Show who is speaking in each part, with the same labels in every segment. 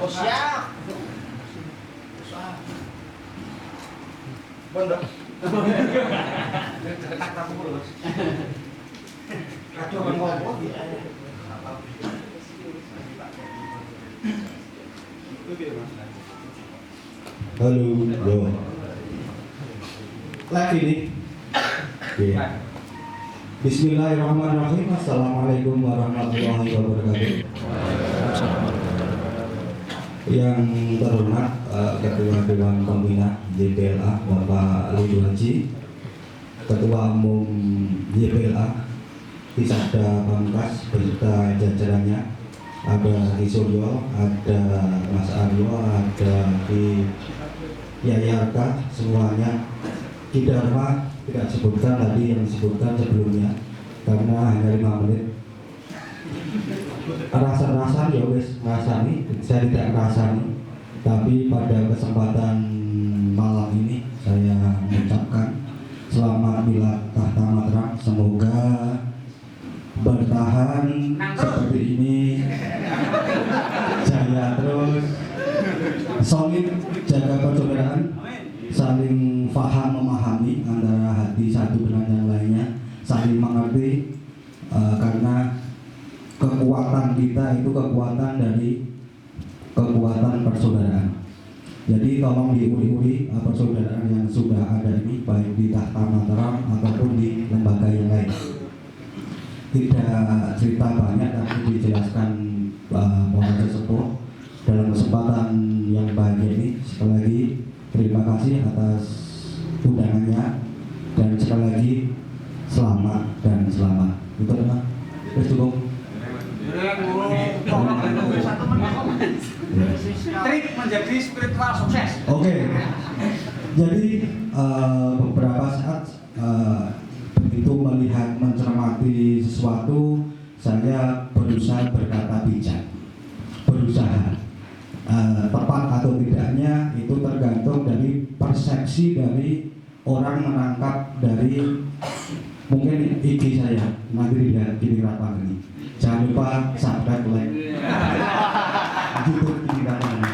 Speaker 1: Oh siap. Bener. Kata mulus. Kacau ngomong gitu.
Speaker 2: Halo, yo. Lagi nih. Oke. Bismillahirrahmanirrahim. Assalamualaikum warahmatullahi wabarakatuh. Yang terhormat Ketua Dewan Pembina YPLA Bapak Lulu Haji, Ketua Umum YPLA Tisada Pamungkas beserta jajarannya, ada Ki Suryo, ada Mas Aryo, ada Ki Yayarka, semuanya kita Dharma tidak sebutkan tadi yang disebutkan sebelumnya karena hanya 5 menit. Rasa-rasa ya wes rasani, saya tidak rasani, tapi pada kesempatan malam ini saya mengucapkan selamat milad tahta Mataram, semoga bertahan seperti ini, jaya terus, solid, jaga persaudaraan, saling faham memahami antara hati satu dengan yang lainnya, saling mengerti, karena kekuatan kita itu kekuatan dari kekuatan persaudaraan. Jadi tolong diuli-uli persaudaraan yang sudah ada ini, baik di tahta Mataram ataupun di lembaga yang lain. Tidak cerita banyak, tapi dijelaskan Bapak Sesepuh dalam kesempatan yang bahagia ini. Sekali lagi terima kasih atas undangannya, dan sekali lagi selamat dan selamat. Itu adalah cukup.
Speaker 1: Trik menjadi spiritual sukses.
Speaker 2: Oke. Jadi beberapa saat begitu melihat mencermati sesuatu, saya berusaha berkata bijak. Berusaha. Tepat atau tidaknya itu tergantung dari persepsi dari orang menangkap dari mungkin IG saya. Nanti dilihat di rapat ini. Jangan lupa subscribe, like YouTube ini rapat ini.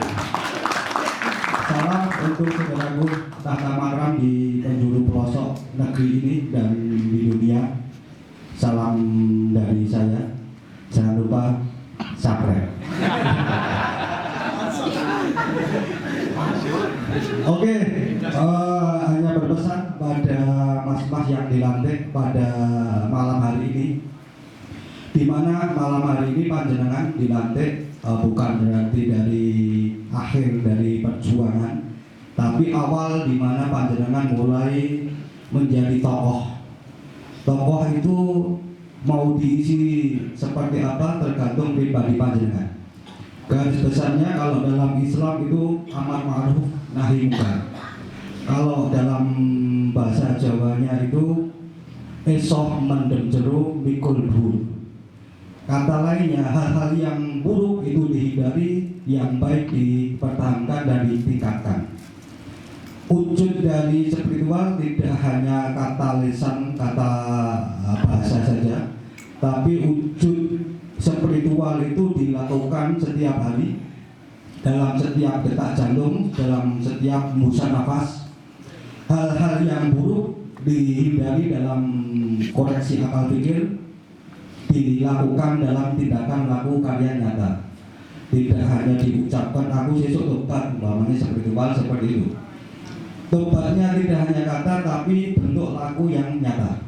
Speaker 2: Salam untuk saudaraku tahta Mataram di penjuru pelosok negeri ini dan di dunia. Salam dari saya. Jangan lupa subscribe. Oke, hanya berpesan pada mas-mas yang dilantik pada malam hari ini, di mana malam hari ini panjenengan dilantik bukan berarti dari akhir dari perjuangan, tapi awal di mana panjenengan mulai menjadi tokoh. Tokoh itu mau diisi seperti apa tergantung pribadi panjenengan. Garis besarnya kalau dalam Islam itu amar ma'ruf nahi munkar. Kalau dalam bahasa Jawanya itu esoh mendem jeruk mikul buruk. Kata lainnya, hal-hal yang buruk itu dihindari, yang baik dipertahankan dan ditingkatkan. Wujud dari spiritual tidak hanya kata lisan, kata bahasa saja, tapi wujud spiritual itu dilakukan setiap hari, dalam setiap detak jantung, dalam setiap hembusan nafas. Hal-hal yang buruk dihindari dalam koreksi akal pikir, dilakukan dalam tindakan laku karya nyata. Tidak hanya diucapkan aku sesuk tobat, umpamanya spiritual seperti itu. Tobatnya tidak hanya kata, tapi bentuk laku yang nyata.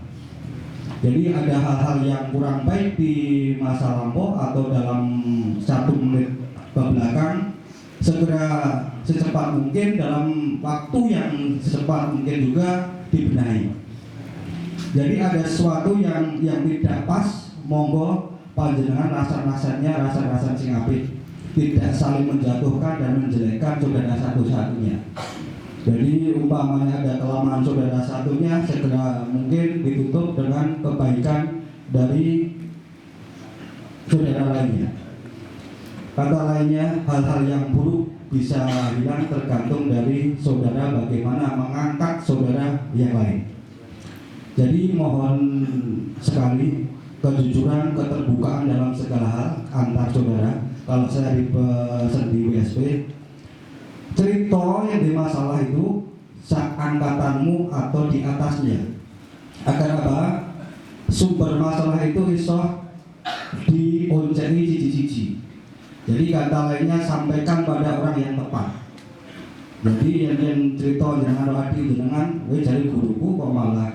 Speaker 2: Jadi ada hal-hal yang kurang baik di masa lampau atau dalam 1 menit ke belakang, segera secepat mungkin dalam waktu yang secepat mungkin juga dibenahi. Jadi ada sesuatu yang tidak pas, monggo panjenengan rasa-rasanya rasa-rasa sing apik, tidak saling menjatuhkan dan menjelekkan saudara satu-satunya. Jadi umpamanya ada kelemahan saudara satunya, segera mungkin ditutup dengan kebaikan dari saudara lainnya. Kata lainnya, hal-hal yang buruk bisa hilang tergantung dari saudara bagaimana mengangkat saudara yang lain. Jadi mohon sekali kejujuran, keterbukaan dalam segala hal antar saudara. kalau saya pesen di WSP, cerita yang di masalah itu sak angkatanmu atau di atasnya. Agar apa? Sumber masalah itu iso dionceni cici-cici. Jadi kata lainnya sampaikan pada orang yang tepat. Jadi yang cerita jangan adi jenengan, jadi guruku kok malah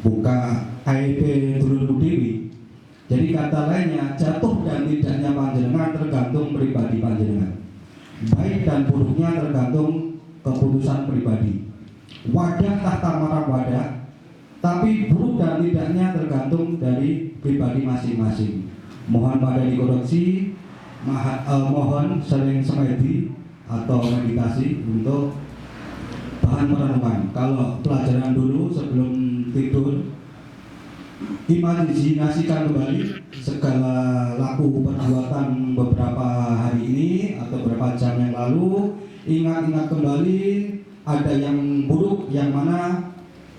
Speaker 2: buka AIP dulu dewi. Jadi kata lainnya jatuh dan tidaknya panjenengan tergantung pribadi panjenengan. Baik dan buruknya tergantung keputusan pribadi. Wadah tahta marah wadah, tapi buruk dan tidaknya tergantung dari pribadi masing-masing. Mohon pada dikoreksi, mohon sering semedi atau meditasi untuk bahan perenungan. Kalau pelajaran dulu sebelum tidur, imajinasikan kembali segala laku perbuatan beberapa hari ini atau beberapa jam yang lalu. Ingat-ingat kembali ada yang buruk, yang mana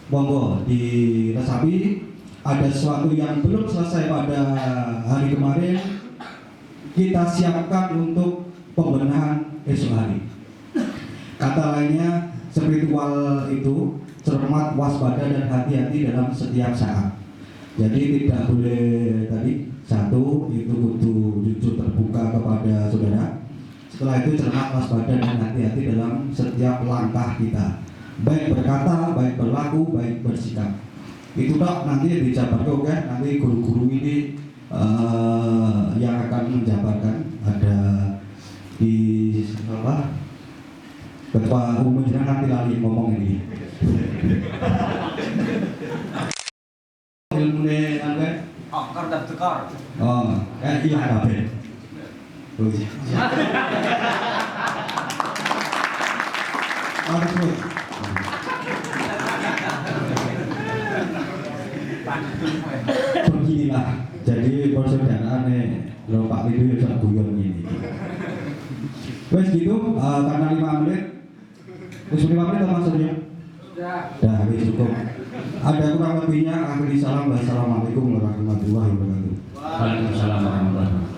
Speaker 2: monggo diresapi. Ada sesuatu yang belum selesai pada hari kemarin, kita siapkan untuk pembenahan esok hari. Kata lainnya, spiritual itu cermat, waspada dan hati-hati dalam setiap saat. Jadi tidak boleh tadi satu itu kudu jujur terbuka kepada saudara. Setelah itu cermat, waspada dan hati-hati dalam setiap langkah kita, baik berkata, baik berlaku, baik bersikap. Itu dok nanti dijabarkan, oke? Nanti guru-guru ini yang akan menjabarkan ada di apa? Ketua umum jenengan nanti lagi ngomong ini. Ilmune angke?
Speaker 1: Akar dan tekar.
Speaker 2: Oh, iya kabeh. Terus. Terus. Beginilah, jadi persaudaraan lo Pak Lido ya guyon ini. Wes gitu, karena 5 menit. Wes 5 menit apa maksudnya? Dah, wes cukup. Ada kurang lebihnya, akhiri salam. Wassalamualaikum warahmatullahi wabarakatuh.
Speaker 3: Waalaikumsalam warahmatullahi wabarakatuh.